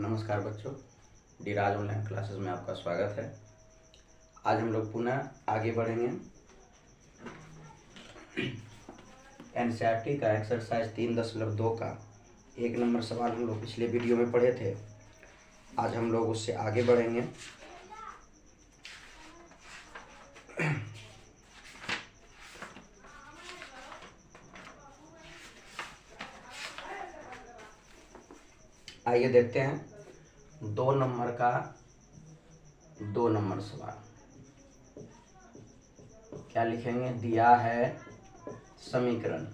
नमस्कार बच्चों, डी राज online classes में आपका स्वागत है। आज हम लोग पुनः आगे बढ़ेंगे। एनसीईआरटी का एक्सरसाइज 3.2 का 1 नंबर सवाल हम लोग पिछले वीडियो में पढ़े थे। आज हम लोग उससे आगे बढ़ेंगे। आइए देखते हैं 2 नंबर का 2 नंबर सवाल। क्या लिखेंगे? दिया है समीकरण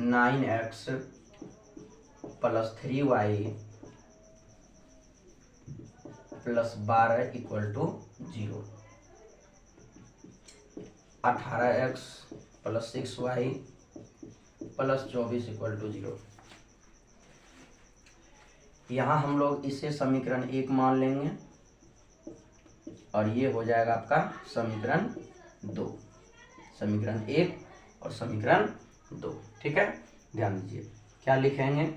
9x + 3y + 12 = 0, 18x + 6y + 24 = 0। यहाँ हम लोग इसे समीकरण 1 मान लेंगे और ये हो जाएगा आपका समीकरण 2। समीकरण 1 और समीकरण 2, ठीक है। ध्यान दीजिए क्या लिखेंगे।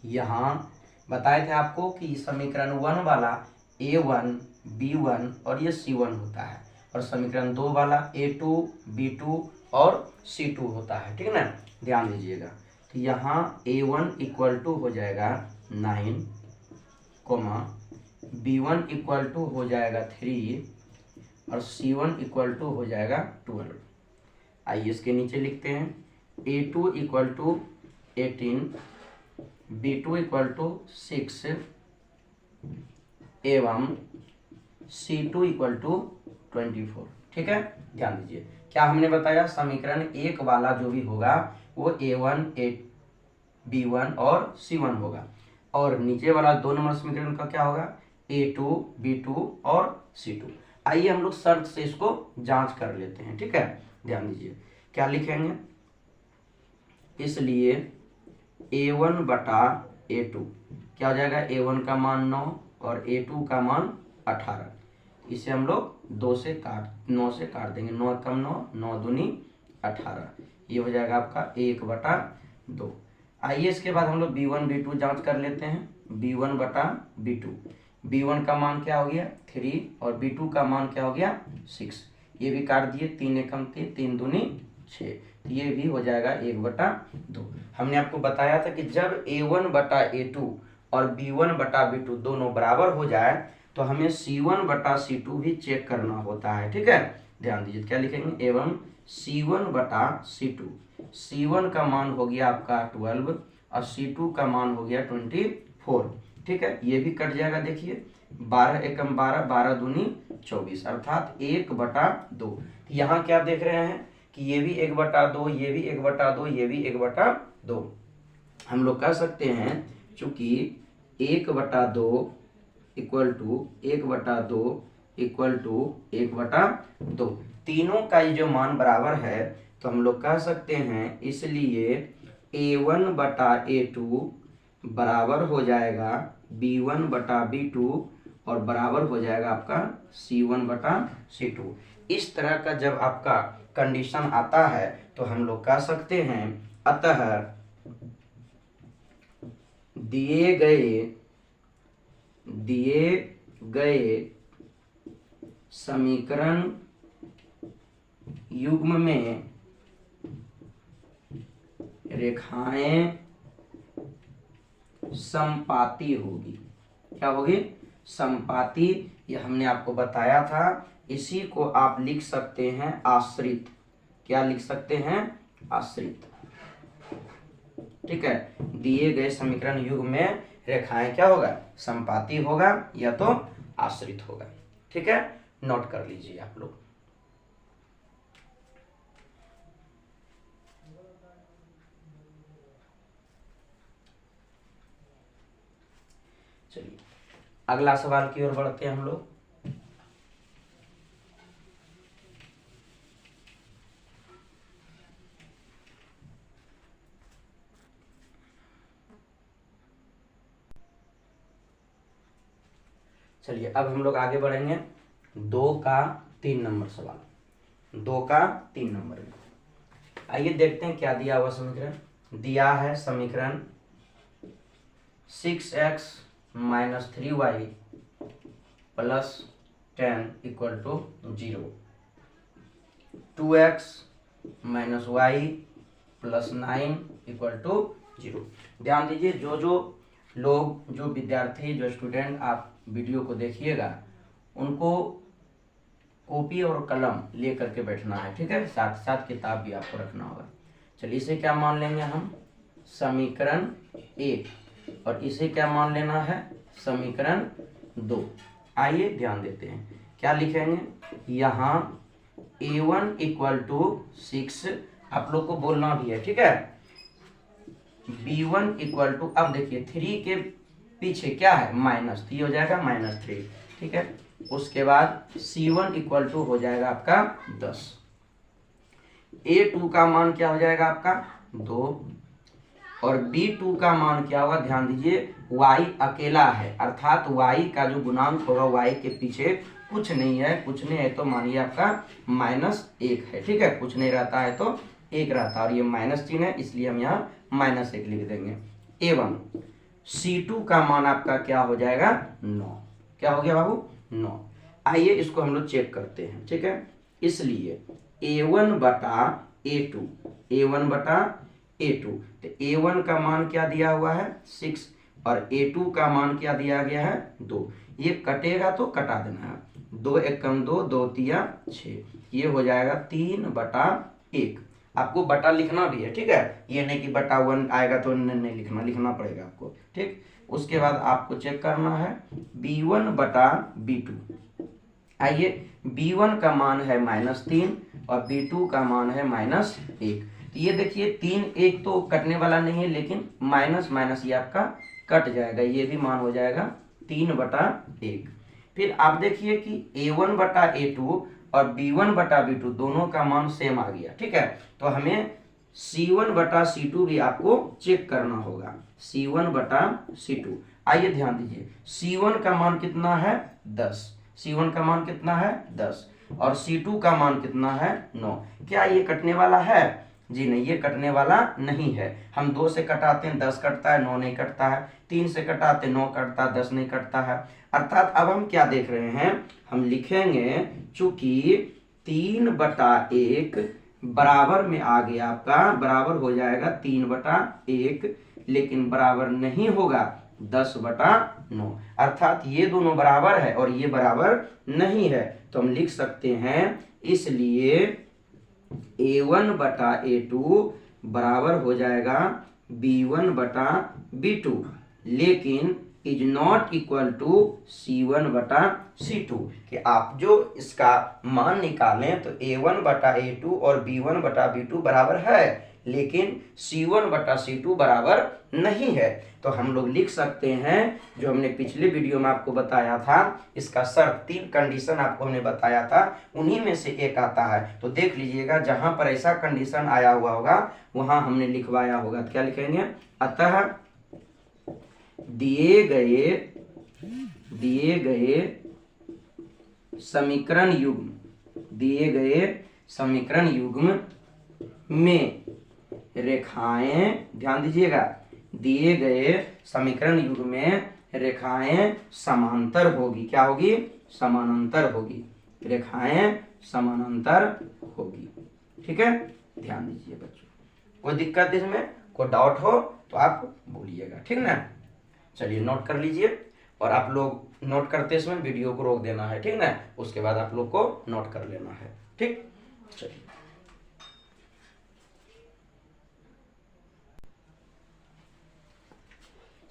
यहाँ बताए थे आपको कि समीकरण 1 वाला a1 b1 और ये c1 होता है और समीकरण 2 वाला a2 b2 और c2 होता है, ठीक है ना। ध्यान दीजिएगा तो यहाँ a1 = हो जाएगा 9, b1 = हो जाएगा 3 और c1 = हो जाएगा 12। आइए इसके नीचे लिखते हैं a2 = 18, b2 = 6 एवं c2 = 24, ठीक है। ध्यान दीजिए क्या हमने बताया, समीकरण 1 वाला जो भी होगा वो a1 b1 और c1 होगा और नीचे वाला 2 नंबर समीकरण का क्या होगा a2 b2 और c2। आइए हम लोग शर्त से इसको जांच कर लेते हैं, ठीक है। ध्यान दीजिए क्या लिखेंगे। इसलिए a1 बटा a2 क्या हो जाएगा, a1 का मान 9 और a2 का मान 18। इसे हम लोग 9 से काट देंगे। 9 कम 9, 9 दूनी 18, ये हो जाएगा आपका 1/2। आइए इसके बाद हम लोग b1 b2 जांच कर लेते हैं। b1 बटा b2, b1 का मान क्या हो गया 3 और b2 का मान क्या हो गया 6, ये भी काट दिए। 3 एकम 3, 3 दूनी 6, तो ये भी हो जाएगा 1/2। हमने आपको बताया था कि जब a1 बटा a2 और b1 बटा b2 दोनों बराबर हो जाए तो हमें c1 बटा c2 भी चेक करना होता है, ठीक है। ध्यान दीजिए क्या लिखेंगे, एवं c1 बटा c2, c1 का मान हो गया आपका 12 और c2 का मान हो गया 24, ठीक है। ये भी कट जाएगा। देखिए 12 एकम 12, 12 दूनी 24 अर्थात 1/2। यहाँ क्या देख रहे हैं कि ये भी 1/2, ये भी 1/2, ये भी 1/2। हम लोग कह सकते हैं चूंकि 1/2 = 1/2 = 1/2, तीनों का ये जो मान बराबर है तो हम लोग कह सकते हैं इसलिए a1 बटा a2 बराबर हो जाएगा b1 बटा b2 और बराबर हो जाएगा आपका c1 बटा c2। इस तरह का जब आपका कंडीशन आता है तो हम लोग कह सकते हैं अतः दिए गए समीकरण युग्म में रेखाएं समपाती होगी। क्या होगी? समपाती। ये हमने आपको बताया था। इसी को आप लिख सकते हैं आश्रित। क्या लिख सकते हैं? आश्रित, ठीक है। दिए गए समीकरण युग्म में रेखाएं क्या होगा, समपाती होगा या तो आश्रित होगा, ठीक है। नोट कर लीजिए आप लोग। चलिए अगला सवाल की ओर बढ़ते हैं हम लोग। चलिए अब हम लोग आगे बढ़ेंगे 2 का 3 नंबर सवाल। 2 का 3 नंबर में आइए देखते हैं क्या दिया हुआ समीकरण। दिया है समीकरण 6x minus 3y plus 10 equal to 0, 2x minus y plus 9 equal to 0। ध्यान दीजिए, जो लोग, जो विद्यार्थी, जो स्टूडेंट आप वीडियो को देखिएगा, उनको कॉपी और कलम ले करके बैठना है, ठीक है। साथ साथ किताब भी आपको रखना होगा। चलिए इसे क्या मान लेंगे हम, समीकरण 1, और इसे क्या मान लेना है, समीकरण 2। आइए ध्यान देते हैं, क्या लिखेंगे यहाँ a1 इक्वल टू 6, आप लोग को बोलना भी है, ठीक है। b1 इक्वल टू, अब देखिए 3 के पीछे क्या है, माइनस, तो ये हो जाएगा -3, ठीक है। उसके बाद c1 इक्वल टू हो जाएगा आपका 10, a2 का मान क्या हो जाएगा आपका 2, और b2 का मान क्या होगा, ध्यान दीजिए y अकेला है, अर्थात y का जो गुणांक होगा y के पीछे कुछ नहीं है, कुछ नहीं है तो मानिए आपका -1 है, ठीक है। कुछ नहीं रहता है तो 1 रहता है, और ये माइनस चिन्ह है इसलिए हम यहाँ -1 लिख देंगे। a1 c2 का मान आपका क्या हो जाएगा 9, क्या हो गया बाबू 9। आइए इसको हम लोग चेक करते हैं, ठीक है। इसलिए a1 बटा a2, a1 बटा a2, तो a1 का मान क्या दिया हुआ है 6, और a2 का मान क्या दिया गया है 2। ये कटेगा तो कटा देना है, 2 एकम 2, 2 तिया 6, ये हो जाएगा 3/1। आपको बटा लिखना भी है, ठीक है। ये नहीं कि बटा 1 आएगा तो नहीं लिखना, लिखना पड़ेगा आपको, ठीक। उसके बाद आपको चेक करना है b1 बटा b2। आइए b1 का मान है -3 और b2 का मान है -1। तो ये देखिए 3 1 तो कटने वाला नहीं है, लेकिन माइनस माइनस ये आपका कट जाएगा, ये भी मान हो जाएगा 3/1। फिर आप देखिए कि a1 बटा a2 और b1 बटा b2 दोनों का मान सेम आ गया, ठीक है। तो हमें c1 बटा c2 भी आपको चेक करना होगा, c1 बटा c2। आइए ध्यान दीजिए, c1 का मान कितना है 10, c1 का मान कितना है 10, और c2 का मान कितना है 9। क्या ये कटने वाला है, जी नहीं, ये कटने वाला नहीं है। हम 2 से कटाते हैं 10 कटता है, 9 नहीं कटता है, 3 से कटाते 9 कटता है, 10 नहीं कटता है। अर्थात अब हम क्या देख रहे हैं, हम लिखेंगे चूंकि 3/1 बराबर में आ गया आपका, बराबर हो जाएगा 3/1, लेकिन बराबर नहीं होगा 10/9, अर्थात ये दोनों बराबर है और ये बराबर नहीं है। तो हम लिख सकते हैं इसलिए a1 बटा a2 बराबर हो जाएगा b1 बटा b2, लेकिन is not equal to c1 बटा c2। कि आप जो इसका मान निकालें तो a1 बटा a2 और b1 बटा b2 बराबर है, लेकिन c1 बटा c2 बराबर नहीं है। तो हम लोग लिख सकते हैं जो हमने पिछले वीडियो में आपको बताया था, इसका शर्त 3 कंडीशन आपको हमने बताया था, उन्हीं में से एक आता है। तो देख लीजिएगा जहां पर ऐसा कंडीशन आया हुआ होगा वहां हमने लिखवाया होगा। क्या लिखेंगे, अतः दिए गए समीकरण युग्म में रेखाएं, ध्यान दीजिएगा, दिए गए समीकरण युग्म में रेखाएं समांतर होगी। क्या होगी, समानांतर होगी, रेखाएं समानांतर होगी, ठीक है। ध्यान दीजिए बच्चों, कोई दिक्कत इसमें, कोई डाउट हो तो आप बोलिएगा, ठीक ना। चलिए नोट कर लीजिए, और आप लोग नोट करते समय वीडियो को रोक देना है, ठीक ना। उसके बाद आप लोग को नोट कर लेना है, ठीक। चलिए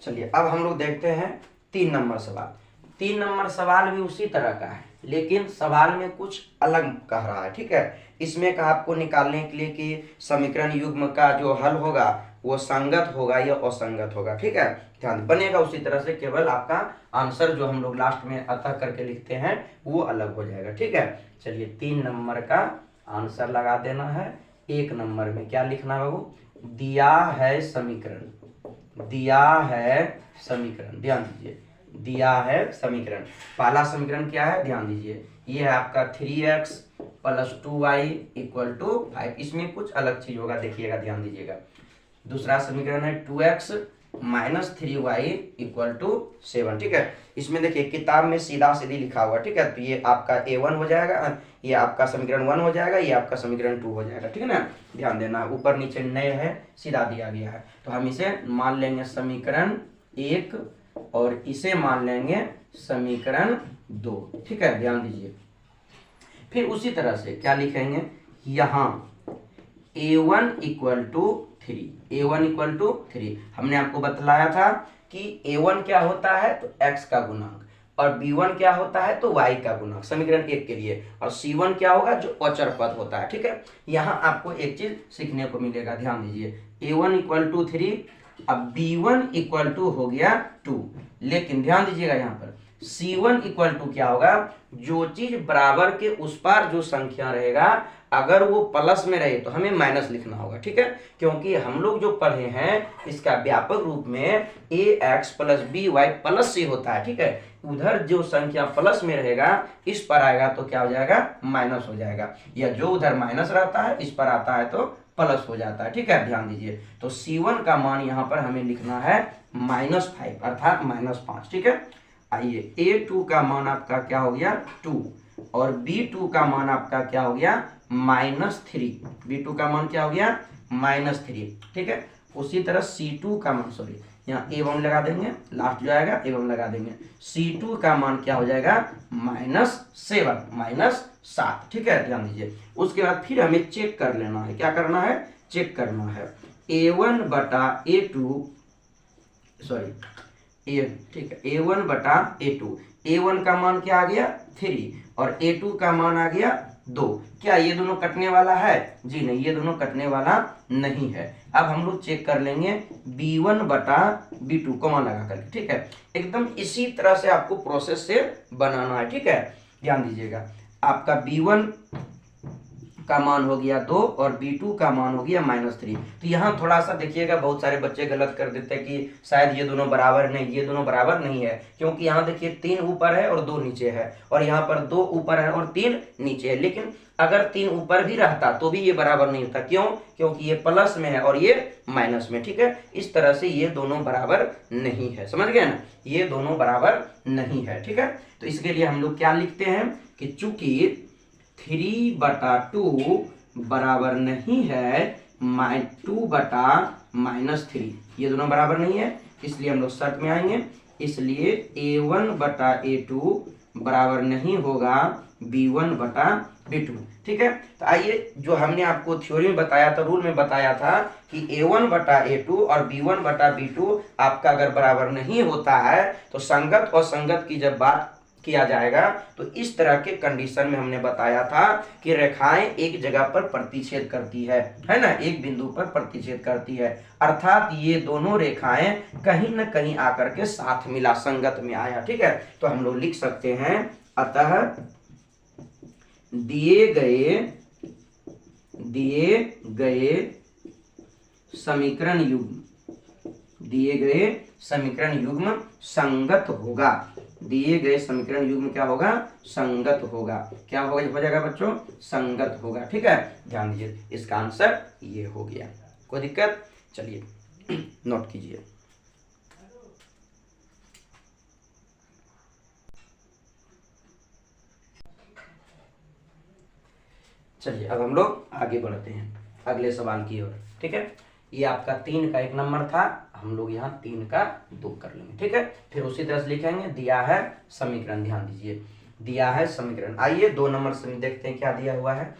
चलिए अब हम लोग देखते हैं 3 नंबर सवाल। 3 नंबर सवाल भी उसी तरह का है, लेकिन सवाल में कुछ अलग कह रहा है, ठीक है। इसमें कहा आपको निकालने के लिए कि समीकरण युग्म का जो हल होगा वो संगत होगा या असंगत होगा, ठीक है। ध्यान बनेगा उसी तरह से, केवल आपका आंसर जो हम लोग लास्ट में अतः करके लिखते हैं वो अलग हो जाएगा, ठीक है। चलिए 3 नंबर का आंसर लगा देना है। 1 नंबर में क्या लिखना है बाबू, दिया है समीकरण, ध्यान दीजिए, दिया है समीकरण। पहला समीकरण क्या है, ध्यान दीजिए, ये है आपका 3x plus 2y equal to 5। इसमें कुछ अलग चीज होगा, देखिएगा, ध्यान दीजिएगा। दूसरा समीकरण है 2x minus 3y equal to 7। ठीक है, इसमें देखिए किताब में सीधा सीधी लिखा हुआ, ठीक है। तो ये आपका A1 हो जाएगा, ये आपका समीकरण 1 हो जाएगा, ये आपका समीकरण 2 हो जाएगा, ठीक है ना। ध्यान देना, ऊपर नीचे नए है, सीधा दिया गया है। तो हम इसे मान लेंगे समीकरण 1 और इसे मान लेंगे समीकरण 2, ठीक है, ध्यान दीजिए। फिर उसी तरह से क्या लिखेंगे, यहाँ A1 equal to 3, A1 equal to 3। हमने आपको बतलाया था कि A1 क्या होता है, तो x का गुणांक, और B1 क्या होता है, तो y का गुणांक, समीकरण 1 के लिए। और C1 क्या होगा, जो अचर पद होता है, ठीक है। यहाँ आपको एक चीज सीखने को मिलेगा, ध्यान दीजिए। A1 इक्वल टू 3, अब B1 इक्वल टू हो गया 2, लेकिन ध्यान दीजिएगा यहाँ पर C1 इक्वल टू क्या होगा, जो चीज बराबर के उस पार जो संख्या रहेगा, अगर वो प्लस में रहे तो हमें माइनस लिखना होगा, ठीक है। क्योंकि हम लोग जो पढ़े हैं इसका व्यापक रूप में ax प्लस by प्लस से होता है, ठीक है। उधर जो संख्या प्लस में रहेगा इस पर आएगा तो क्या हो जाएगा, माइनस हो जाएगा, या जो उधर माइनस रहता है इस पर आता है तो प्लस हो जाता है, ठीक है, ध्यान दीजिए। तो C1 का मान यहाँ पर हमें लिखना है -5 अर्थात -5, ठीक है। आइए A2 का मान आपका क्या हो गया 2, और B2 का मान आपका क्या हो गया -3। B2 का मान क्या हो गया -3, ठीक है। उसी तरह C2 का मान, सॉरी यहाँ A1 लगा देंगे, लास्ट जो आएगा A1 लगा देंगे। C2 का मान क्या हो जाएगा -7, ठीक है, ध्यान दीजिए। उसके बाद फिर हमें चेक कर लेना है, क्या करना है, चेक करना है A1 बटा A2, सॉरी ठीक है, A1 बटा A2। A1 का मान क्या आ गया 3 और A2 का मान आ गया 2। क्या ये दोनों कटने वाला है, जी नहीं, ये दोनों कटने वाला नहीं है। अब हम लोग चेक कर लेंगे B1 बटा B2 को मान लगा करके, ठीक है। एकदम इसी तरह से आपको प्रोसेस से बनाना है, ठीक है, ध्यान दीजिएगा। आपका B1 का मान हो गया 2 और B2 का मान हो गया -3। तो यहाँ थोड़ा सा देखिएगा, बहुत सारे बच्चे गलत कर देते हैं कि शायद ये दोनों बराबर नहीं, ये दोनों बराबर नहीं है, क्योंकि यहाँ देखिए 3 ऊपर है और 2 नीचे है, और यहाँ पर 2 ऊपर है और 3 नीचे है। लेकिन अगर 3 ऊपर भी रहता तो भी ये बराबर नहीं होता, क्यों, क्योंकि ये प्लस में है और ये माइनस में, ठीक है। इस तरह से ये दोनों बराबर नहीं है, समझ गए ना, ये दोनों बराबर नहीं है, ठीक है। तो इसके लिए हम लोग क्या लिखते हैं कि चूंकि 3 बटा 2 बराबर नहीं है 2 बटा -3, ये दोनों बराबर नहीं है, इसलिए हम लोग शर्त में आएंगे। इसलिए A1 बटा A2 बराबर नहीं होगा B1 बटा B2, ठीक है। तो आइए, जो हमने आपको थ्योरी में बताया था, रूल में बताया था कि A1 बटा A2 और B1 बटा B2 आपका अगर बराबर नहीं होता है तो संगत और संगत की जब बात किया जाएगा तो इस तरह के कंडीशन में हमने बताया था कि रेखाएं एक जगह पर प्रतिच्छेद करती है ना, एक बिंदु पर प्रतिच्छेद करती है, अर्थात ये दोनों रेखाएं कहीं न कहीं आकर के साथ मिला, संगत में आया, ठीक है। तो हम लोग लिख सकते हैं, अतः दिए गए समीकरण युग्म संगत होगा, दिए गए समीकरण युग्म क्या होगा, संगत होगा। क्या होगा, हो जाएगा बच्चों, संगत होगा, ठीक है, ध्यान दीजिए। इसका आंसर ये हो गया, कोई दिक्कत, चलिए नोट कीजिए। चलिए अब हम लोग आगे बढ़ते हैं अगले सवाल की ओर, ठीक है। ये आपका 3 का 1 नंबर था, हम लोग यहाँ 3 का 2 कर लेंगे, ठीक है। फिर उसी तरह से लिखेंगे, दिया है समीकरण, ध्यान दीजिए, दिया है समीकरण। आइए 2 नंबर से देखते हैं क्या दिया हुआ है।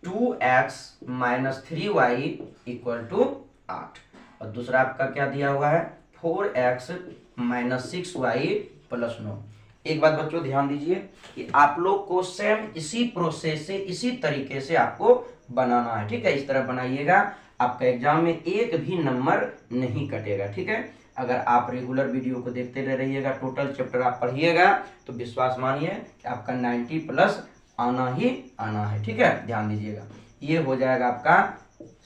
2x minus 3y equal to 8, और दूसरा आपका क्या दिया हुआ है 4x माइनस 6y प्लस 9। एक बात बच्चों ध्यान दीजिए कि आप लोग को सेम इसी प्रोसेस से, इसी तरीके से आपको बनाना है, ठीक है। इस तरह बनाइएगा, आपका एग्जाम में एक भी नंबर नहीं कटेगा, ठीक है। अगर आप रेगुलर वीडियो को देखते रहिएगा, टोटल चैप्टर आप पढ़िएगा, तो विश्वास मानिए कि आपका 90+ आना ही आना है, ठीक है, ध्यान दीजिएगा। ये हो जाएगा आपका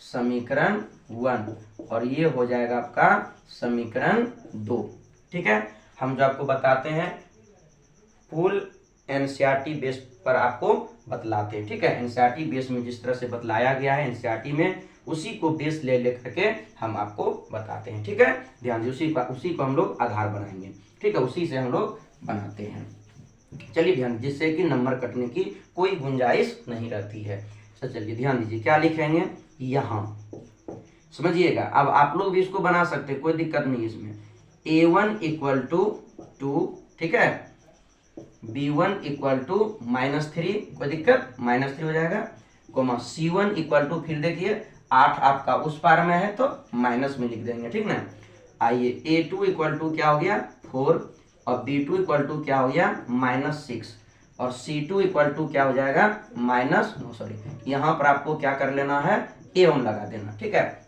समीकरण 1 और ये हो जाएगा आपका समीकरण 2, ठीक है। हम जो आपको बताते हैं फुल एनसीईआरटी बेस पर आपको बतलाते हैं, ठीक है। एनसीईआरटी बेस में जिस तरह से बतलाया गया है एनसीईआरटी में, उसी को बेस ले लेकर के हम आपको बताते हैं, ठीक है। ध्यान दीजिए, उसी को हम लोग आधार बनाएंगे, ठीक है, उसी से हम लोग बनाते हैं। चलिए ध्यान, जिससे कि नंबर कटने की कोई गुंजाइश नहीं रहती है। तो चलिए ध्यान दीजिए, क्या लिखेंगे यहाँ, समझिएगा। अब आप लोग भी इसको बना सकते हैं, कोई दिक्कत नहीं इसमें। a1 इक्वल टू 2, ठीक है, b1 इक्वल टू -3, कोई दिक्कत, -3 हो जाएगा, कोमा c1 इक्वल टू, फिर देखिए 8 आपका उस पार में है तो माइनस में लिख देंगे, ठीक ना। आइए a2 इक्वल टू क्या हो गया 4, और b2 इक्वल टू क्या हो गया -6, और c2 इक्वल टू क्या हो जाएगा यहाँ पर आपको क्या कर लेना है, a1 लगा देना, ठीक है।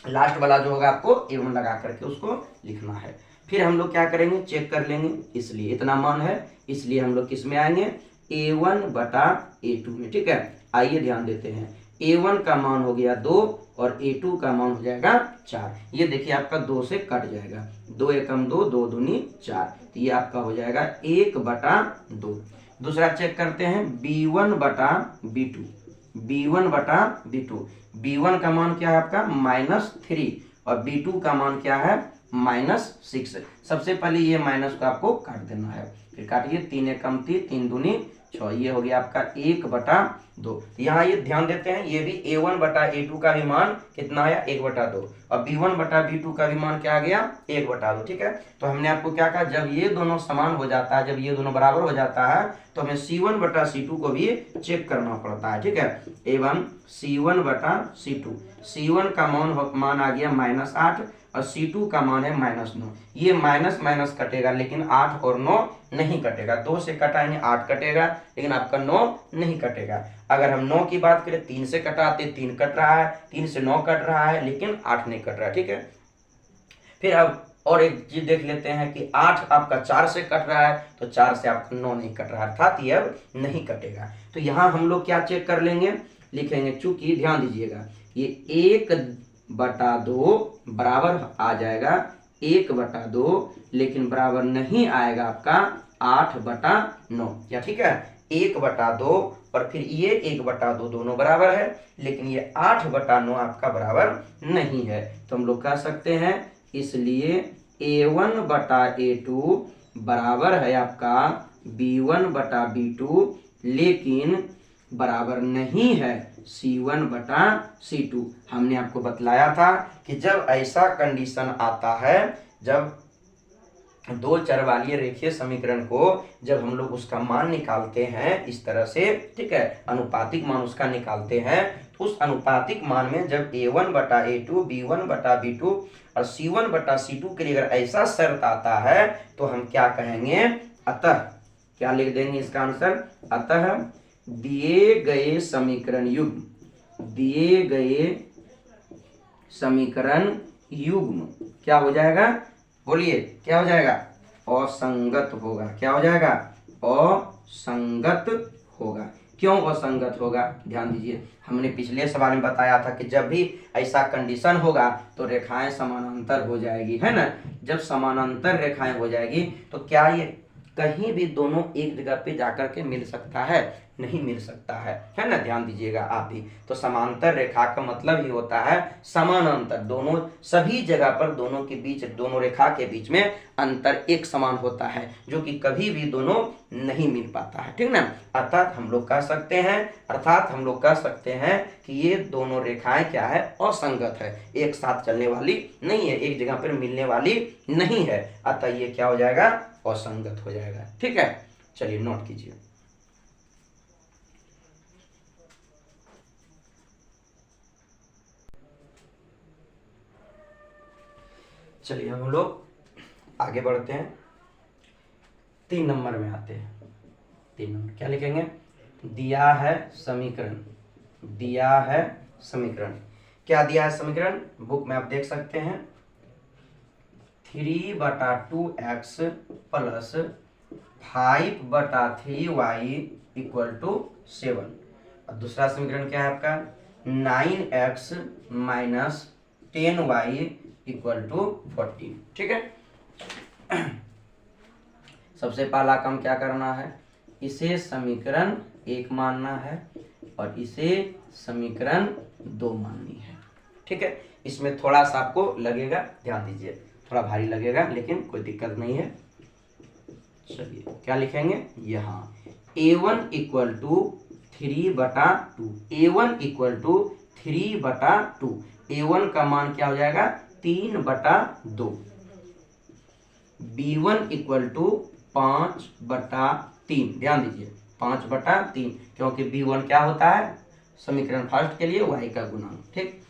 लास्ट वाला जो होगा आपको a1 लगा करके उसको लिखना है। फिर हम लोग क्या करेंगे, चेक कर लेंगे, इसलिए इतना मान है, इसलिए हम लोग किस में आएंगे, a1 बटा a2 में, ठीक है। आइए ध्यान देते हैं, a1 का मान हो गया 2 और a2 का मान हो जाएगा 4। ये देखिए आपका 2 से कट जाएगा, 2 एकम 2, 2 दूनी 4, तो ये आपका हो जाएगा 1 बटा 2। दूसरा चेक करते हैं, b1 बटा b2, b1 बटा b2, b1 का मान क्या है आपका -3 और b2 का मान क्या है -6। सबसे पहले ये माइनस को आपको काट देना है, फिर काटिए, 3 एकम 3, 3 दूनी 6, ये हो गया आपका 1 बटा 2। यहाँ ये ध्यान देते हैं, ये भी a1 बटा a2 का भी मान कितना आया 1 बटा 2, और b1 बटा b2 का भी मान क्या आ गया 1 बटा 2, ठीक है। तो हमने आपको क्या कहा, जब ये दोनों समान हो जाता है, जब ये दोनों बराबर हो जाता है, तो हमें c1 बटा c2 को भी चेक करना पड़ता है, ठीक है। एवं c1 बटा c2, c1 का मान आ गया -8 और c2 का मान है -9। ये माइनस माइनस कटेगा, लेकिन 8 और 9 नहीं कटेगा। 2 से कटाएंगे 8 कटेगा, लेकिन आपका 9 नहीं कटेगा। अगर हम 9 की बात करें, 3 से कटाते 3 कट रहा है, 3 से 9 कट रहा है, लेकिन 8 नहीं कट रहा है, ठीक है। फिर अब और एक चीज देख लेते हैं कि 8 आपका 4 से कट रहा है, तो 4 से आपका 9 नहीं कट रहा है, अर्थात ये अब नहीं कटेगा। तो यहाँ हम लोग क्या चेक कर लेंगे, लिखेंगे, चूंकि ध्यान दीजिएगा ये 1 बटा 2 बराबर आ जाएगा 1 बटा 2, लेकिन बराबर नहीं आएगा आपका 8 बटा 9, क्या ठीक है। 1 बटा 2 और फिर ये 1 बटा 2 दोनों बराबर है, लेकिन ये 8 बटा 9 आपका बराबर नहीं है। तो हम लोग कह सकते हैं, इसलिए a1 बटा a2 बराबर है आपका b1 बटा b2, लेकिन बराबर नहीं है c1 बटा c2। हमने आपको बतलाया था कि जब ऐसा कंडीशन आता है, जब दो चर वाली रेखीय समीकरण को जब हम लोग उसका मान निकालते हैं इस तरह से, ठीक है, अनुपातिक मान उसका निकालते हैं, तो उस अनुपातिक मान में जब a1 बटा a2, b1 बटा b2 और c1 बटा c2 के लिए अगर ऐसा शर्त आता है, तो हम क्या कहेंगे, अतः क्या लिख देंगे इसका आंसर, अतः दिए गए समीकरण युग्म, दिए गए समीकरण युग्म क्या हो जाएगा, बोलिए क्या हो जाएगा, असंगत होगा। क्या हो जाएगा, असंगत होगा। क्यों असंगत होगा, ध्यान दीजिए, हमने पिछले सवाल में बताया था कि जब भी ऐसा कंडीशन होगा तो रेखाएं समानांतर हो जाएगी, है ना। जब समानांतर रेखाएं हो जाएगी तो क्या ये कहीं भी दोनों एक जगह पे जाकर के मिल सकता है, नहीं मिल सकता है ना। ध्यान दीजिएगा आप भी, तो समांतर रेखा का मतलब ही होता है समानांतर, दोनों सभी जगह पर दोनों के बीच, दोनों रेखा के बीच में अंतर एक समान होता है, जो कि कभी भी दोनों नहीं मिल पाता है, ठीक ना। अर्थात हम लोग कह सकते हैं कि ये दोनों रेखाएं क्या है, असंगत है, एक साथ चलने वाली नहीं है, एक जगह पर मिलने वाली नहीं है, अतः ये क्या हो जाएगा, असंगत हो जाएगा, ठीक है। चलिए नोट कीजिए। चलिए हम लोग आगे बढ़ते हैं, 3 नंबर में आते हैं। 3 नंबर क्या लिखेंगे, दिया है समीकरण, दिया है समीकरण, क्या दिया है समीकरण, बुक में आप देख सकते हैं, 3 बटा 2x प्लस 5 बटा 3y इक्वल टू 7। और दूसरा समीकरण क्या है आपका, 9x minus 10y equal to 14, ठीक है। सबसे पहला काम क्या करना है, इसे समीकरण 1 मानना है और इसे समीकरण 2 माननी है। ठीक है, इसमें थोड़ा सा आपको लगेगा, ध्यान दीजिए, थोड़ा भारी लगेगा लेकिन कोई दिक्कत नहीं है। चलिए क्या लिखेंगे यहाँ, a1 equal to 3/2, a1 equal to 3/2, a1 का मान क्या हो जाएगा 3/2, b1 इक्वल टू 5/3, ध्यान दीजिए 5/3, क्योंकि b1 क्या होता है समीकरण फर्स्ट के लिए y का गुणांक। ठीक,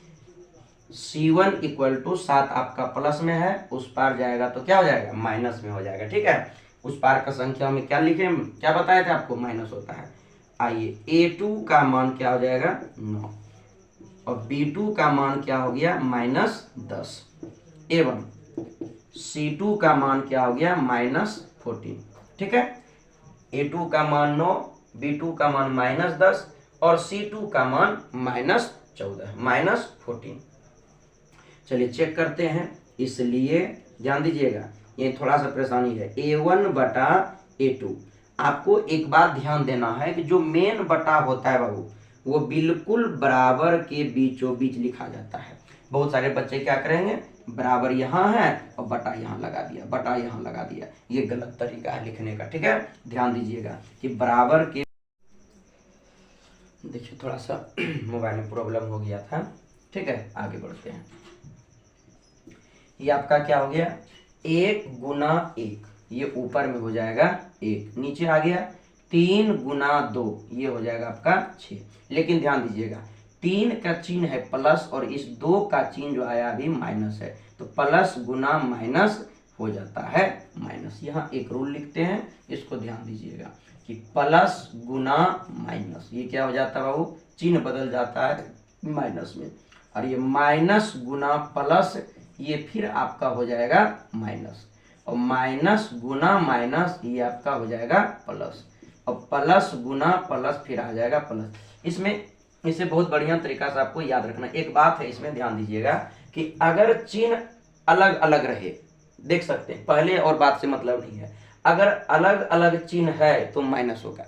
c1 इक्वल टू 7 आपका प्लस में है, उस पार जाएगा तो क्या हो जाएगा माइनस में हो जाएगा। ठीक है, उस पार का संख्या में क्या लिखे, क्या बताया था आपको, माइनस होता है। आइए a2 का मान क्या हो जाएगा 9 और b2 का मान क्या हो गया -10, a1 c2 का मान क्या हो गया -14। ठीक है, a2 का मान 9, b2 का मान -10 और c2 का मान -14 -14। चलिए चेक करते हैं, इसलिए ध्यान दीजिएगा ये थोड़ा सा परेशानी है। a1/a2, आपको एक बात ध्यान देना है कि जो मेन बटा होता है बाबू वो बिल्कुल बराबर के बीचों बीच लिखा जाता है। बहुत सारे बच्चे क्या करेंगे, बराबर यहाँ है और बटा यहाँ लगा दिया, बटा यहाँ लगा दिया, ये गलत तरीका है लिखने का। ठीक है, ध्यान दीजिएगा कि बराबर के, देखिए थोड़ा सा मोबाइल में प्रॉब्लम हो गया था। ठीक है, आगे बढ़ते हैं। ये आपका क्या हो गया 1 × 1, ये ऊपर में हो जाएगा 1, नीचे आ गया 3 × 2, ये हो जाएगा आपका 6। लेकिन ध्यान दीजिएगा 3 का चिन्ह है प्लस और इस 2 का चिन्ह जो आया अभी माइनस है, तो प्लस गुना माइनस हो जाता है माइनस। यहाँ एक रूल लिखते हैं, इसको ध्यान दीजिएगा कि प्लस गुना माइनस, ये क्या हो जाता है बाबू, चिन्ह बदल जाता है माइनस में, और ये माइनस गुना प्लस, ये फिर आपका हो जाएगा माइनस, और माइनस गुना माइनस ये आपका हो जाएगा प्लस, और प्लस गुना प्लस फिर आ जाएगा प्लस। इसमें इसे बहुत बढ़िया तरीका से आपको याद रखना। एक बात है इसमें ध्यान दीजिएगा कि अगर चिन्ह अलग अलग रहे, देख सकते हैं पहले और बात से मतलब नहीं है, अगर अलग अलग चिन्ह है तो माइनस होगा।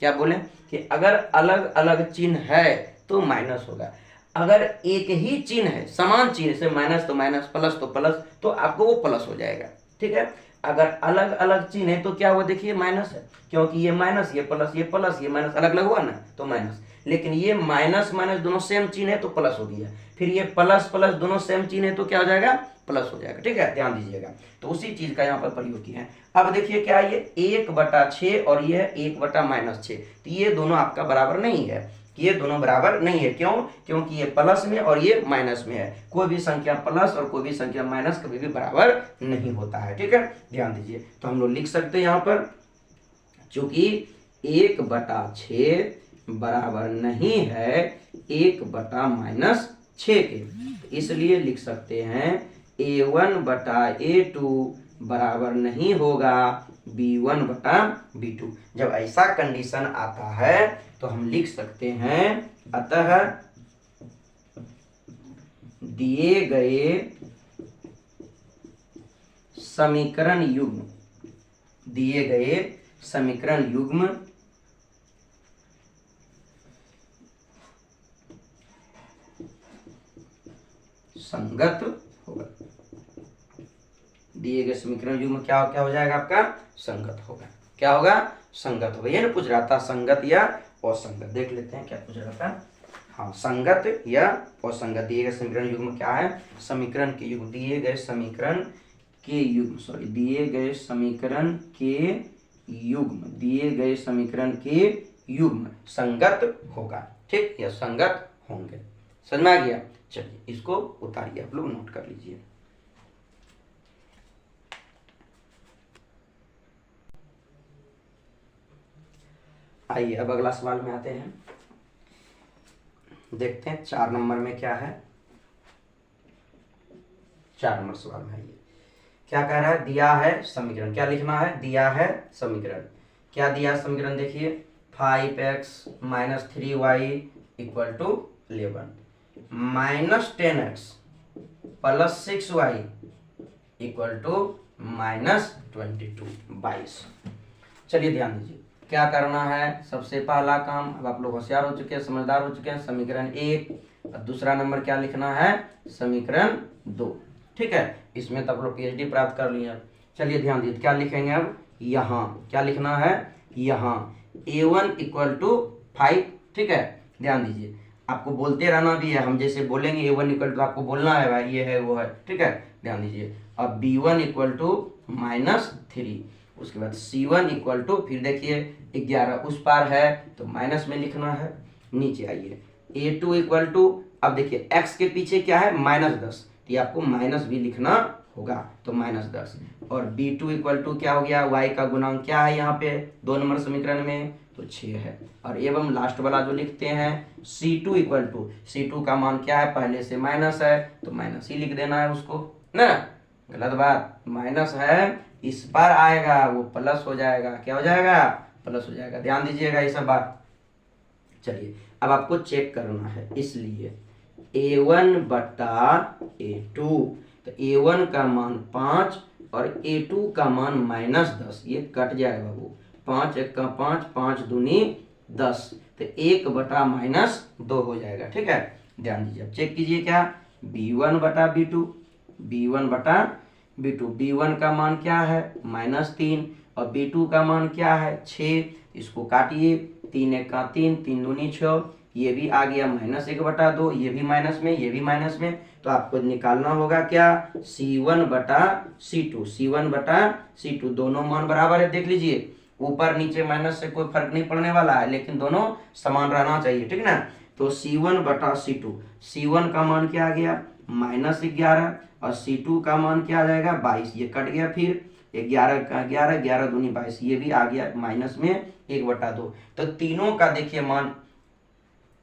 क्या बोले कि अगर अलग अलग चिन्ह है तो माइनस होगा, अगर एक ही चिन्ह है समान चिन्ह से माइनस तो माइनस, प्लस तो प्लस, तो आपको वो प्लस हो जाएगा। ठीक है, अगर अलग अलग चिन्ह है तो क्या हुआ, देखिए माइनस है, क्योंकि ये माइनस ये प्लस, ये प्लस ये माइनस, अलग अलग हुआ ना तो माइनस। लेकिन ये माइनस माइनस दोनों सेम चिन्ह है तो प्लस हो गया, फिर ये प्लस प्लस दोनों सेम चिन्ह है तो क्या हो जाएगा प्लस हो जाएगा। ठीक है, ध्यान दीजिएगा, तो उसी चीज का यहाँ पर प्रयोग किया है। अब देखिए क्या ये 1/6 और ये 1/-6, तो ये दोनों आपका बराबर नहीं है, ये दोनों बराबर नहीं है। क्यों, क्योंकि ये प्लस में और ये माइनस में है, कोई भी संख्या प्लस और कोई भी संख्या माइनस कभी भी बराबर नहीं होता है। ठीक है, ध्यान दीजिए, तो हम लोग लिख सकते हैं यहाँ पर, चूंकि 1/6 बराबर नहीं है 1/-6 के, इसलिए लिख सकते हैं a1/a2 बराबर नहीं होगा b1/b2। जब ऐसा कंडीशन आता है तो हम लिख सकते हैं, अतः दिए गए समीकरण युग्म, दिए गए समीकरण युग्म संगत होगा। दिए गए समीकरण युग्म क्या क्या हो जाएगा आपका, संगत होगा। क्या होगा, संगत होगा। ये ना पूछ रहा था संगत या असंगत, देख लेते हैं क्या पूछ रहा था। हाँ, संगत या असंगत। दिए गए समीकरण युग्म क्या है, समीकरण के युग्म, दिए गए समीकरण के युग्म, सॉरी दिए गए समीकरण के युग्म, दिए गए समीकरण के युग्म संगत होगा। ठीक, या संगत होंगे। समझ में आ गया। चलिए इसको उतारिए, आप लोग नोट कर लीजिए। आइए अब अगला सवाल में आते हैं, देखते हैं 4 नंबर में क्या है। 4 नंबर सवाल में ये क्या कह रहा है, दिया है समीकरण, क्या लिखना है, दिया है समीकरण। क्या दिया समीकरण, देखिए 5x - 3y = 11 -10x + 6y = -22। चलिए ध्यान दीजिए, क्या करना है, सबसे पहला काम, अब आप लोग होशियार हो चुके हैं, समझदार हो चुके हैं, समीकरण 1 और दूसरा नंबर क्या लिखना है, समीकरण 2। ठीक है, इसमें तो आप लोग PhD प्राप्त कर लिए। चलिए ध्यान दीजिए, क्या लिखेंगे अब, यहाँ क्या लिखना है, यहाँ a1 इक्वल टू 5। ठीक है, ध्यान दीजिए, आपको बोलते रहना भी है, हम जैसे बोलेंगे a1 इक्वल टू आपको बोलना है भाई ये है वो है। ठीक है, ध्यान दीजिए, अब b1 इक्वल टू -3, उसके बाद c1 इक्वल टू, फिर देखिए 11 उस पार है तो माइनस में लिखना है। नीचे आइए, a2 इक्वल टू, अब देखिए x के पीछे क्या है, -10, तो ये आपको माइनस भी लिखना होगा, तो -10। और b2 इक्वल टू क्या हो गया, y का गुणांक क्या है यहाँ पे 2 नंबर समीकरण में, तो 6 है। और एवं लास्ट वाला जो लिखते हैं c2 इक्वल टू, c2 का मान क्या है, पहले से माइनस है तो माइनस ही लिख देना है उसको ना, गलत बात, माइनस है इस पर आएगा वो प्लस हो जाएगा, क्या हो जाएगा, प्लस हो जाएगा। ध्यान दीजिएगा ये सब बात। चलिए अब आपको चेक करना है, इसलिए a1 बटा a2, तो a1 का मान 5 और a2 का मान -10, ये कट जाएगा बाबू, 5 1 का 5, 5 दूनी 10, तो 1 बटा -2 हो जाएगा। ठीक है, ध्यान दीजिए, अब चेक कीजिए क्या, b1 बटा b2, b1 बटा b2, b1 का मान क्या है -3 और b2 का मान क्या है 6, इसको काटिए, 3 1 का 3, 3 दूनी 6, ये भी आ गया -1/2, ये भी माइनस में, ये भी माइनस में, तो आपको निकालना होगा क्या, c1 बटा c2, c1 बटा c2, दोनों मान बराबर है, देख लीजिए ऊपर नीचे माइनस से कोई फर्क नहीं पड़ने वाला है, लेकिन दोनों समान रहना चाहिए। ठीक ना, तो c1 बटा c2, c1 का मान क्या आ गया -11 और c2 का मान क्या आ जाएगा 22, ये कट गया, फिर 11 का 11, 11 दूनी 22, ये भी आ गया माइनस में 1/2, तो तीनों का देखिए मान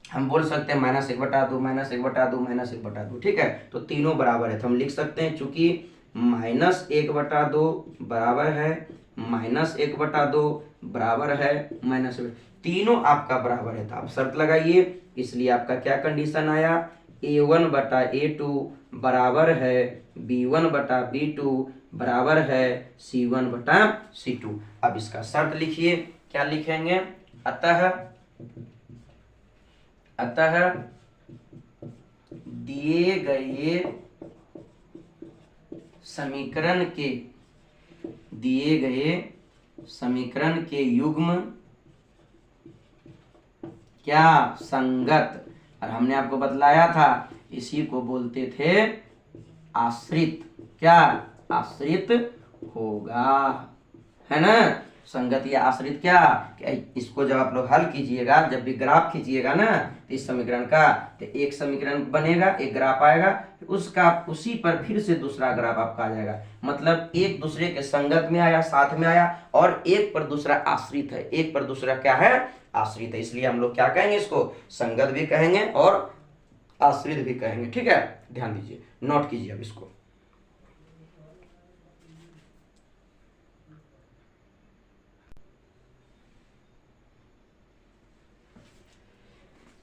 हम बोल सकते हैं -1/2, -1/2, -1/2। ठीक है, तो तीनों बराबर है, तो हम लिख सकते हैं चूंकि -1/2 बराबर है -1/2 बराबर है -1, तीनों आपका बराबर है, तो आप शर्त लगाइए, इसलिए आपका क्या कंडीशन आया, a1 बटा a2 बराबर है b1 बटा b2 बराबर है c1 बटा c2। अब इसका शर्त लिखिए, क्या लिखेंगे, अतः दिए गए समीकरण के युग्म क्या संगत, और हमने आपको बतलाया था इसी को बोलते थे आश्रित, क्या आश्रित होगा, है ना, संगत या आश्रित क्या, इसको जब आप लोग हल कीजिएगा, जब भी ग्राफ खींचिएगा ना इस समीकरण का, तो एक समीकरण बनेगा, एक ग्राफ आएगा, उसका उसी पर फिर से दूसरा ग्राफ आपका आ जाएगा, मतलब एक दूसरे के संगत में आया, साथ में आया, और एक पर दूसरा आश्रित है, एक पर दूसरा क्या है, आश्रित है, इसलिए हम लोग क्या कहेंगे, इसको संगत भी कहेंगे और आश्रित भी कहेंगे। ठीक है, ध्यान दीजिए, नोट कीजिए अब इसको।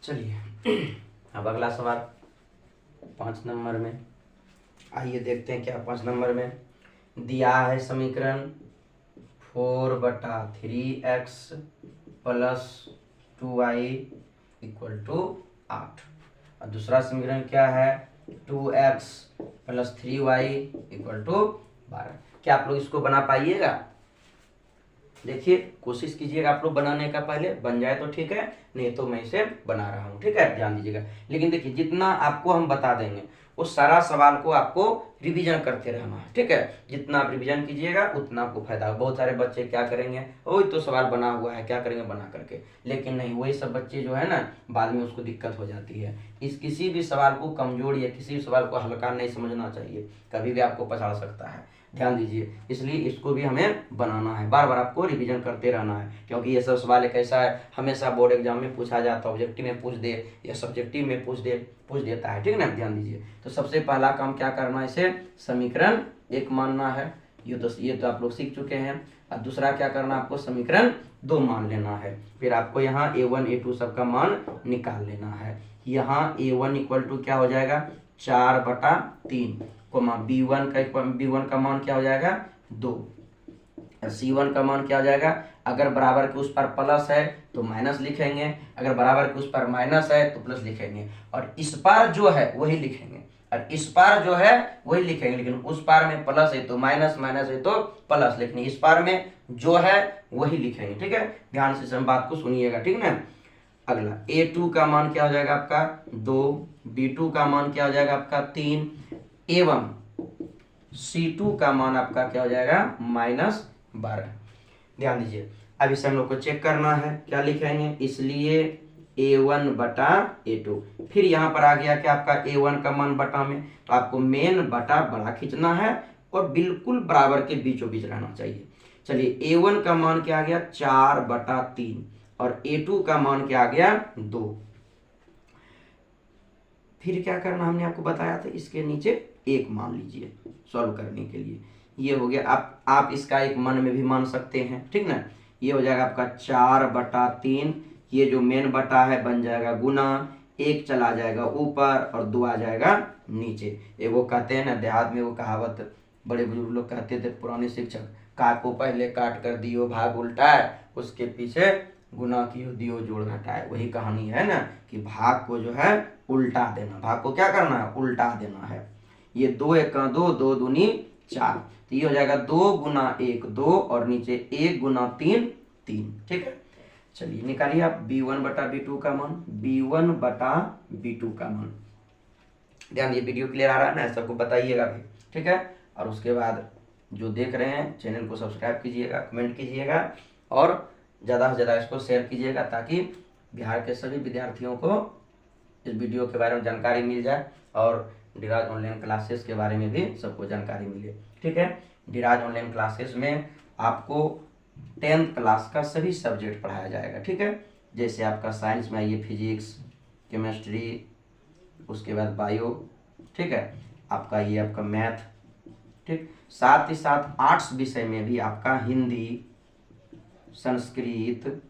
चलिए अब अगला सवाल 5 नंबर में, आइए देखते हैं क्या 5 नंबर में दिया है, समीकरण 4/3x plus 2y equal to 8, और दूसरा समीकरण क्या है 2x plus 3y equal to 12। क्या आप लोग इसको बना पाइएगा, देखिए कोशिश कीजिएगा आप लोग बनाने का, पहले बन जाए तो ठीक है, नहीं तो मैं इसे बना रहा हूँ। ठीक है, ध्यान दीजिएगा, लेकिन देखिए जितना आपको हम बता देंगे उस सारा सवाल को आपको रिवीजन करते रहना है। ठीक है, जितना आप रिवीजन कीजिएगा उतना आपको फायदा होगा। बहुत सारे बच्चे क्या करेंगे, वही तो सवाल बना हुआ है, क्या करेंगे बना करके, लेकिन नहीं, वही सब बच्चे जो है ना बाद में उसको दिक्कत हो जाती है। इस किसी भी सवाल को कमजोर या किसी भी सवाल को हल्का नहीं समझना चाहिए, कभी भी आपको पछाड़ सकता है, ध्यान दीजिए, इसलिए इसको भी हमें बनाना है, बार बार आपको रिवीजन करते रहना है, क्योंकि ये सब सवाल एक ऐसा है हमेशा बोर्ड एग्जाम में पूछा जाता है, ऑब्जेक्टिव में पूछ दे या सब्जेक्टिव में पूछ देता है। ठीक है ना, ध्यान दीजिए, तो सबसे पहला काम क्या करना है, इसे समीकरण 1 मानना है, ये तो आप लोग सीख चुके हैं, और दूसरा क्या करना है, आपको समीकरण 2 मान लेना है, फिर आपको यहाँ a1 a2 सबका मान निकाल लेना है। यहाँ a1 इक्वल टू क्या हो जाएगा 4/3, b1 का मान क्या हो जाएगा 2, C1 का मान क्या हो जाएगा, अगर बराबर के उस पर प्लस है तो माइनस लिखेंगे, अगर बराबर के उस पर माइनस है तो प्लस लिखेंगे, और इस पार जो है वही लिखेंगे, और इस पार जो है वही लिखेंगे, लेकिन उस पार में प्लस है तो माइनस, माइनस है तो प्लस लिखनी, इस पार में जो है वही लिखेंगे। ठीक है, ध्यान से सब बात को सुनिएगा। ठीक ना, अगला A2 का मान क्या हो जाएगा आपका 2, B2 का मान क्या हो जाएगा आपका 3, एवं C2 का मान आपका क्या हो जाएगा -12। ध्यान दीजिए, अब इसे हम लोग को चेक करना है, क्या लिखेंगे, इसलिए A1 बटा A2, फिर यहाँ पर आ गया कि आपका A1 का मान बटा में, तो आपको मेन बटा बड़ा खींचना है और बिल्कुल बराबर के बीचों बीच रहना चाहिए। चलिए A1 का मान क्या आ गया 4/3 और A2 का मान क्या आ गया 2। फिर क्या करना हमने आपको बताया था, इसके नीचे एक मान लीजिए सॉल्व करने के लिए, ये हो गया। आप इसका एक मन में भी मान सकते हैं। ठीक ना, ये हो जाएगा आपका 4/3, ये जो मेन बटा है बन जाएगा गुना, एक चला जाएगा ऊपर और 2 आ जाएगा नीचे। ये वो कहते हैं ना देहात में, वो कहावत बड़े बुजुर्ग लोग कहते थे, पुराने शिक्षक, का को पहले काट कर दियो भाग उल्टाए, उसके पीछे गुना कियो दियो जोड़ घटाए। वही कहानी है ना कि भाग को जो है उल्टा देना, भाग को क्या करना है उल्टा देना है। ये 2 1 2, 2 दूनी 4, तो ये हो जाएगा 2 गुना 1 2 और नीचे 1 गुना 3 3। ठीक है, चलिए निकालिए आप B1 बटा B2 का मान, B1 बटा B2 का मान। ध्यान, ये वीडियो क्लियर आ रहा है ना, सबको बताइएगा भी। ठीक है, और उसके बाद जो देख रहे हैं चैनल को सब्सक्राइब कीजिएगा, कमेंट कीजिएगा और ज़्यादा से ज़्यादा इसको शेयर कीजिएगा, ताकि बिहार के सभी विद्यार्थियों को इस वीडियो के बारे में जानकारी मिल जाए और धीराज ऑनलाइन क्लासेस के बारे में भी सबको जानकारी मिले। ठीक है, धीराज ऑनलाइन क्लासेस में आपको 10th क्लास का सभी सब्जेक्ट पढ़ाया जाएगा। ठीक है, जैसे आपका साइंस में आइए फिजिक्स, केमिस्ट्री, उसके बाद बायो, ठीक है, आपका ये आपका मैथ, ठीक, साथ ही साथ आर्ट्स विषय में भी आपका हिंदी, संस्कृत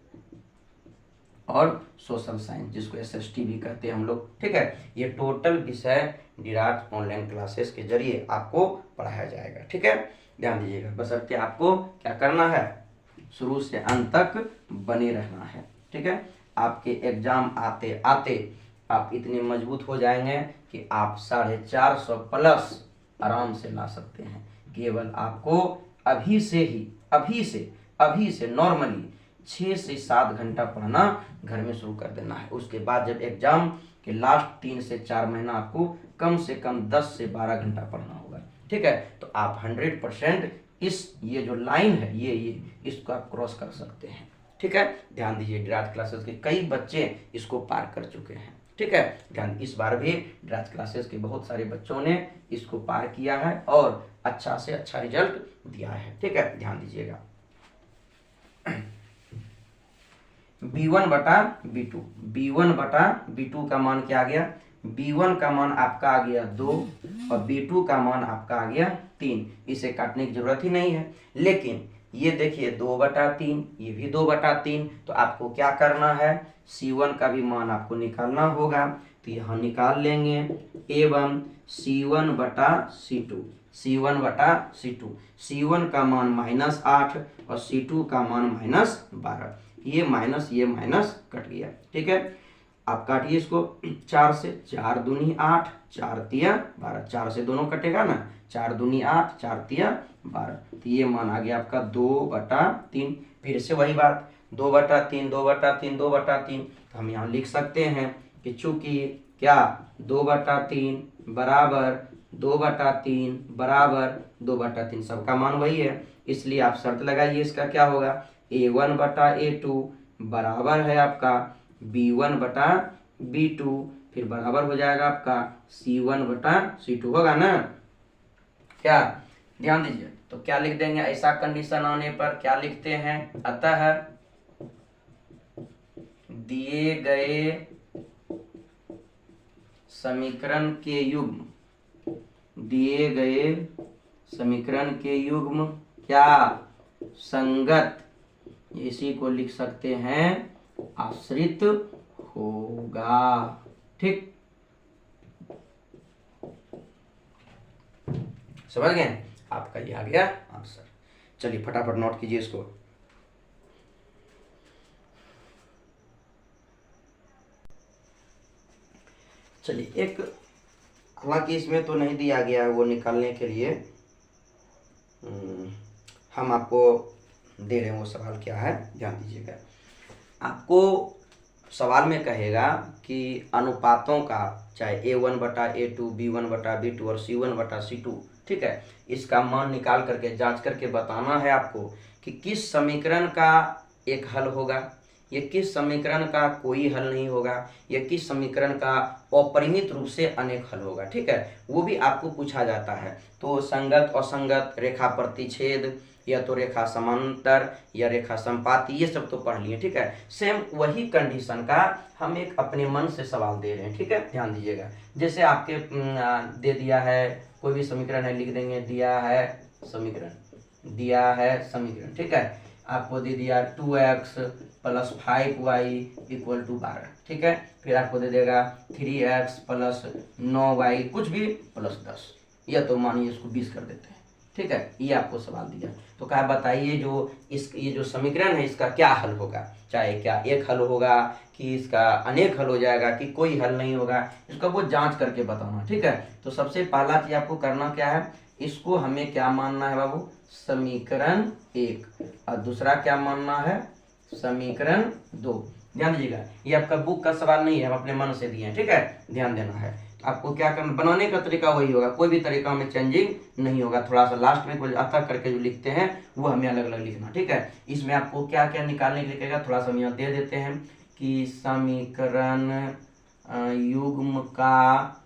और सोशल साइंस, जिसको SST भी कहते हैं हम लोग। ठीक है, ये टोटल विषय धीराज ऑनलाइन क्लासेस के जरिए आपको पढ़ाया जाएगा। ठीक है, ध्यान दीजिएगा, बशर्ते आपको क्या करना है, शुरू से अंत तक बने रहना है। ठीक है, आपके एग्जाम आते आते आप इतने मजबूत हो जाएंगे कि आप 450 प्लस आराम से ला सकते हैं। केवल आपको अभी से नॉर्मली 6 से 7 घंटा पढ़ना घर में शुरू कर देना है। उसके बाद जब एग्जाम के लास्ट 3 से 4 महीना आपको कम से कम 10 से 12 घंटा पढ़ना होगा। ठीक है, तो आप 100% ये जो लाइन है ये इसको आप क्रॉस कर सकते हैं। ठीक है, ध्यान दीजिए, धीराज क्लासेस के कई बच्चे इसको पार कर चुके हैं। ठीक है, ध्यान, इस बार भी धीराज क्लासेस के बहुत सारे बच्चों ने इसको पार किया है और अच्छा से अच्छा रिजल्ट दिया है। ठीक है, ध्यान दीजिएगा। B1 बटा B2, B1 बटा B2 का मान क्या आ गया, B1 का मान आपका आ गया 2 और B2 का मान आपका आ गया 3। इसे काटने की जरूरत ही नहीं है, लेकिन ये देखिए 2/3, ये भी 2/3, तो आपको क्या करना है, C1 का भी मान आपको निकालना होगा, तो यहाँ निकाल लेंगे, एवं C1 बटा C2, C1 बटा C2, C1 का मान -8 और C2 का मान -12, ये माइनस कट गया। ठीक है, आप काटिए इसको 4 से, 4 दूनी 8, 4 तिया 12, 4 से दोनों कटेगा ना, 4 दूनी 8, 4 तिया 12, तो ये मान आ गया आपका 2/3। फिर से वही बात, 2/3, 2/3, 2/3, तो हम यहाँ लिख सकते हैं कि चूंकि क्या 2/3 बराबर 2/3 बराबर 2/3, सबका मान वही है, इसलिए आप शर्त लगाइए, इसका क्या होगा, A1 बटा A2 बराबर है आपका B1 बटा B2, फिर बराबर हो जाएगा आपका C1 बटा C2, होगा ना क्या, ध्यान दीजिए। तो क्या लिख देंगे, ऐसा कंडीशन आने पर क्या लिखते हैं, अतः दिए गए समीकरण के युग्म क्या संगत, इसी को लिख सकते हैं आश्रित होगा। ठीक, समझ गए, आपका ये आ गया आंसर। चलिए फटाफट नोट कीजिए इसको। चलिए एक, हालांकि इसमें तो नहीं दिया गया है वो निकालने के लिए, हम आपको दे रहे हैं वो सवाल क्या है, ध्यान दीजिएगा। आपको सवाल में कहेगा कि अनुपातों का, चाहे A1/A2, B1/B2 और C1/C2, ठीक है, इसका मान निकाल करके जांच करके बताना है आपको कि किस समीकरण का एक हल होगा, ये किस समीकरण का कोई हल नहीं होगा, या किस समीकरण का अपरिमित रूप से अनेक हल होगा, ठीक है, वो भी आपको पूछा जाता है। तो संगत, असंगत, रेखा प्रतिच्छेद, या तो रेखा समांतर या रेखा संपाती, ये सब तो पढ़ लिए, ठीक है। सेम वही कंडीशन का हम एक अपने मन से सवाल दे रहे हैं, ठीक है, ध्यान दीजिएगा। जैसे आपके दे दिया है कोई भी समीकरण है, लिख देंगे दिया है समीकरण, दिया है समीकरण, ठीक है, आपको दे दिया 2x + 5y = 12, ठीक है, फिर आपको दे देगा 3x + 9y कुछ भी +10, या तो मानिए इसको 20 कर देते हैं, ठीक है, ये आपको सवाल दिया। तो कहा बताइए जो ये जो समीकरण है इसका क्या हल होगा, चाहे क्या एक हल होगा कि इसका अनेक हल हो जाएगा कि कोई हल नहीं होगा, इसको वो जांच करके बताना, ठीक है। तो सबसे पहला चीज आपको करना क्या है, इसको हमें क्या मानना है बाबू, समीकरण 1, और दूसरा क्या मानना है, समीकरण 2। ध्यान दीजिएगा, ये आपका बुक का सवाल नहीं है, हम अपने मन से दिए हैं, ठीक है, ध्यान देना है। आपको क्या करना, बनाने का तरीका वही होगा, कोई भी तरीका में चेंजिंग नहीं होगा, थोड़ा सा लास्ट में अतः करके जो लिखते हैं वो हमें अलग अलग लिखना, ठीक है। इसमें आपको क्या क्या निकालने के लिए कहेगा, थोड़ा सा हम यहाँ दे देते हैं कि समीकरण युग्म का,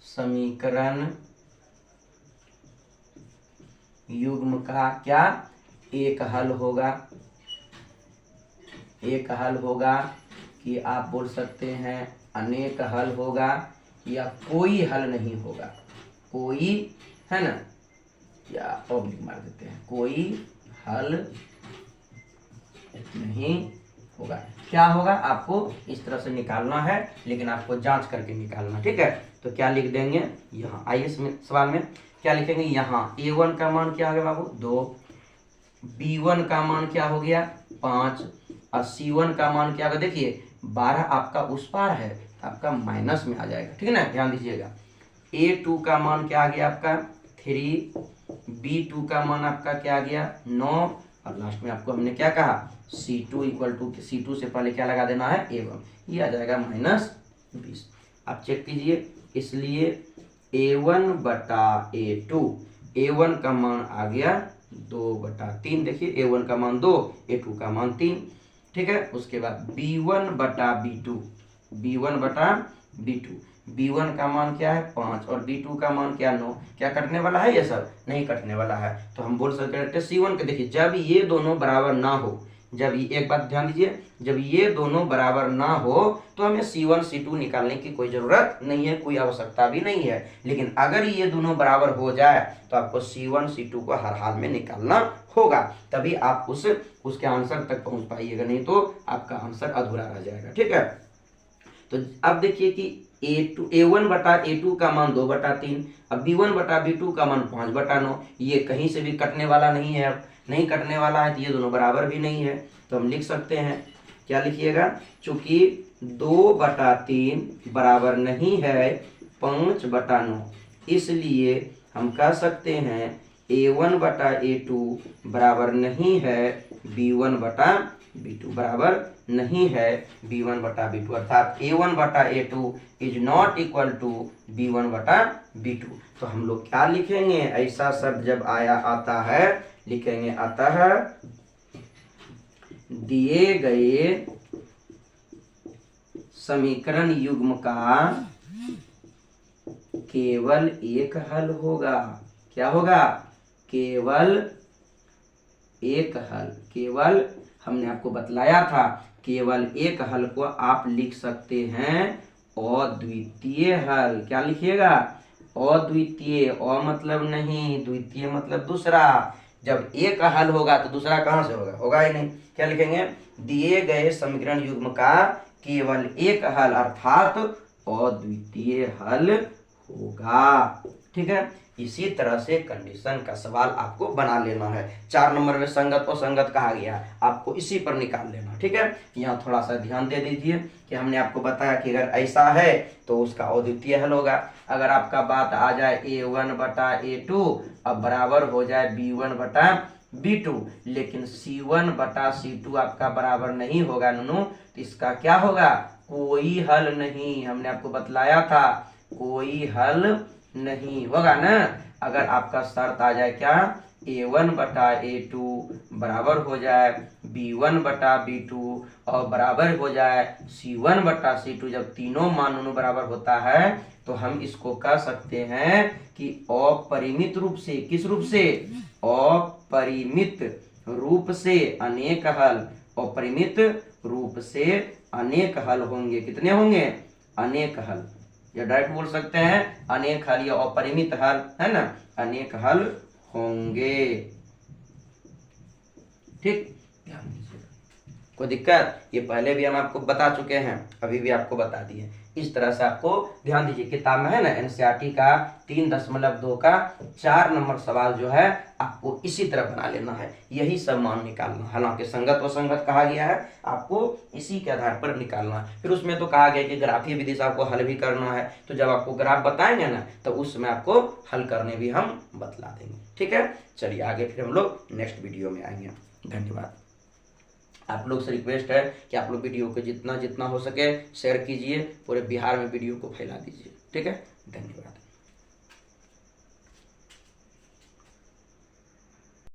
समीकरण युग्म का क्या एक हल होगा, एक हल होगा कि आप बोल सकते हैं अनेक हल होगा, या कोई हल नहीं होगा, कोई, है ना, या ऑब्लिक मार देते हैं, कोई हल नहीं होगा। क्या होगा आपको इस तरह से निकालना है, लेकिन आपको जांच करके निकालना, ठीक है। तो क्या लिख देंगे यहाँ, आइए सवाल में क्या लिखेंगे, यहाँ A1 का मान क्या हो गया बाबू 2, B1 का मान क्या हो गया 5, और C1 का मान क्या होगा, देखिए 12 आपका उस पार है, आपका माइनस में आ जाएगा, ठीक है ना, ध्यान दीजिएगा। A2 का मान क्या आ गया आपका 3, B2 का मान आपका क्या आ गया 9, और लास्ट में आपको हमने क्या कहा C2 = C2 से पहले क्या लगा देना है A1, ये आ जाएगा -20। आप चेक कीजिए, इसलिए A1/A2, A1 का मान आ गया 2/3, देखिए A1 का मान 2, A2 का मान 3, ठीक है। उसके बाद B1/B2, B1/B2, B1 का मान क्या है 5 और B2 का मान क्या 9, क्या कटने वाला है, ये सब नहीं कटने वाला है, तो हम बोल सकते हैं C1 के, देखिए जब ये दोनों बराबर ना हो, जब ये, एक बात ध्यान दीजिए, जब ये दोनों बराबर ना हो तो हमें C1 C2 निकालने की कोई जरूरत नहीं है, कोई आवश्यकता भी नहीं है। लेकिन अगर ये दोनों बराबर हो जाए तो आपको C1 C2 को हर हाल में निकालना होगा, तभी आप उसके आंसर तक पहुंच पाइएगा, नहीं तो आपका आंसर अधूरा रह जाएगा, ठीक है। तो अब देखिए कि A1/A2 का मान 2/3, अब B1/B2 का मान 5/9, ये कहीं से भी कटने वाला नहीं है, अब नहीं कटने वाला है तो ये दोनों बराबर भी नहीं है, तो हम लिख सकते हैं, क्या लिखिएगा, चूंकि 2/3 बराबर नहीं है 5/9, इसलिए हम कह सकते हैं A1/A2 बराबर नहीं है B1/B2, बराबर नहीं है B1/B2, अर्थात A1/A2 is not equal to B1/B2। तो हम लोग क्या लिखेंगे, ऐसा शब्द जब आता है लिखेंगे, अतः दिए गए समीकरण युग्म का केवल एक हल होगा, क्या होगा, केवल एक हल, केवल हमने आपको बतलाया था केवल एक हल को आप लिख सकते हैं अद्वितीय हल, क्या लिखिएगा, अद्वितीय, अ मतलब नहीं, द्वितीय मतलब दूसरा, जब एक हल होगा तो दूसरा कहां से होगा, होगा ही नहीं। क्या लिखेंगे, दिए गए समीकरण युग्म का केवल एक हल अर्थात अद्वितीय हल होगा, ठीक है। इसी तरह से कंडीशन का सवाल आपको बना लेना है। 4 नंबर में संगत और संगत कहा गया, आपको इसी पर निकाल लेना, ठीक है। यहाँ थोड़ा सा ध्यान दे दीजिए कि हमने आपको बताया कि अगर ऐसा है तो उसका अद्वितीय हल होगा। अगर आपका बात आ जाए A1 बटा A2 अब बराबर हो जाए B1 बटा B2, लेकिन C1 बटा C2 आपका बराबर नहीं होगा नूनू, तो इसका क्या होगा, कोई हल नहीं। हमने आपको बतलाया था कोई हल नहीं होगा ना। अगर आपका शर्त आ जाए क्या, A1 बटा A2 बराबर हो जाए B1 बटा B2 और बराबर हो जाए C1 बटा C2, जब तीनों मान दोनों बराबर होता है तो हम इसको कह सकते हैं कि अपरिमित रूप से, किस रूप से, अपरिमित रूप से अनेक हल, अपरिमित रूप से अनेक हल होंगे। कितने होंगे, अनेक हल, या डायरेक्ट बोल सकते हैं अनेक हल या अपरिमित हल, है ना, अनेक हल होंगे। ठीक, ध्यान दीजिए, कोई दिक्कत, ये पहले भी हम आपको बता चुके हैं, अभी भी आपको बता दिए। इस तरह से आपको ध्यान दीजिए, किताब में है ना एनसीईआरटी का 3.2 का 4 नंबर सवाल जो है आपको इसी तरह बना लेना है, यही सब मान निकालना। हालांकि संगत व संगत कहा गया है, आपको इसी के आधार पर निकालना है। फिर उसमें तो कहा गया कि ग्राफीय विधि से आपको हल भी करना है, तो जब आपको ग्राफ बताएंगे ना तो उसमें आपको हल करने भी हम बतला देंगे, ठीक है। चलिए आगे फिर हम लोग नेक्स्ट वीडियो में आएंगे। धन्यवाद। आप लोग से रिक्वेस्ट है कि आप लोग वीडियो को जितना जितना हो सके शेयर कीजिए, पूरे बिहार में वीडियो को फैला दीजिए, ठीक है। धन्यवाद।